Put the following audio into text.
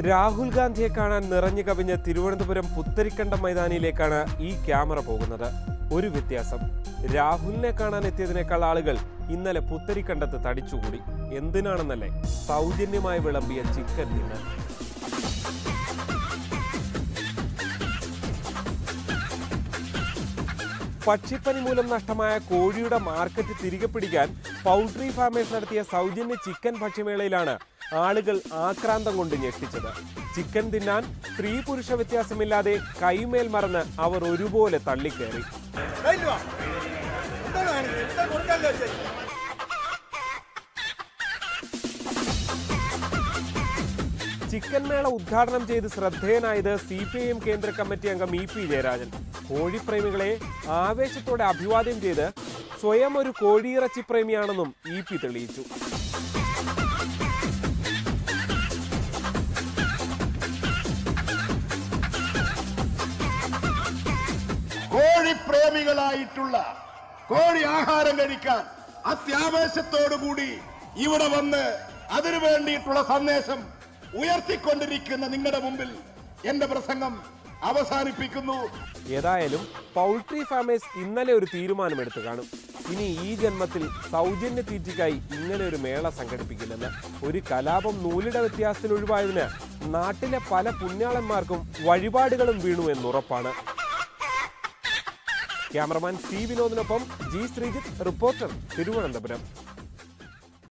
രാഹുൽ ഗാന്ധിയെ കാണാൻ നിറഞ്ഞു കവിഞ്ഞ തിരുവനന്തപുരം പുത്തരിക്കണ്ടം മൈതാനിയിലേക്കാണ് ഈ ക്യാമറ പോകുന്നത്. ഒരു വ്യത്യാസം, രാഹുലിനെ കാണാൻ എത്തിയതിനേക്കാൾ ആളുകൾ ഇന്നലെ പുത്തരിക്കണ്ടത്ത് തടിച്ചുകൂടി. എന്തിനാണെന്നല്ലേ? സൗജന്യമായി വിളമ്പിയ ചിക്കൻ തിന്നാൻ. പക്ഷിപ്പനി മൂലം നഷ്ടമായ കോഴിയുടെ മാർക്കറ്റ് തിരികെ പിടിക്കാൻ പൗൾട്രി ഫാമേഴ്സ് നടത്തിയ സൗജന്യ ചിക്കൻ ഭക്ഷ്യമേളയിലാണ് ആളുകൾ ആക്രാന്തം കൊണ്ട് ഞെട്ടിച്ചത്. ചിക്കൻ തിന്നാൻ സ്ത്രീ പുരുഷ വ്യത്യാസമില്ലാതെ കൈമേൽ മറന്ന് അവർ ഒരുപോലെ തള്ളിക്കയറി. ചിക്കൻ മേള ഉദ്ഘാടനം ചെയ്ത് ശ്രദ്ധേയനായത് CPIM കേന്ദ്ര കമ്മിറ്റി അംഗം EP ജയരാജൻ. കോഴിപ്രേമികളെ ആവേശത്തോടെ അഭിവാദ്യം ചെയ്ത് സ്വയം ഒരു കോഴിയിറച്ചി പ്രേമിയാണെന്നും EP തെളിയിച്ചു. കോഴിപ്രേമികളായിട്ടുള്ള കോഴി ആഹാരം കഴിക്കാൻ അത്യാവേശത്തോടുകൂടി ഇവിടെ വന്ന് അതിനു വേണ്ടിയിട്ടുള്ള സന്ദേശം ഉയർത്തിക്കൊണ്ടിരിക്കുന്ന നിങ്ങളുടെ മുമ്പിൽ എന്റെ പ്രസംഗം അവസാനിപ്പിക്കുന്നു. ഏതായാലും പൗൾട്രി ഫാമേഴ്സ് ഇന്നലെ ഒരു തീരുമാനമെടുത്തു കാണും. ഇനി ഈ ജന്മത്തിൽ സൗജന്യ തീറ്റയ്ക്കായി ഇങ്ങനെ ഒരു മേള സംഘടിപ്പിക്കില്ലെന്ന്. ഒരു കലാപം നൂലിട വ്യത്യാസത്തിൽ ഒഴിവായതിന് നാട്ടിലെ പല പുണ്യാളന്മാർക്കും വഴിപാടുകളും വീണു എന്നുറപ്പാണ്. ക്യാമറമാൻ C വിനോദിനൊപ്പം G ശ്രീജിത്ത്, റിപ്പോർട്ടർ, തിരുവനന്തപുരം.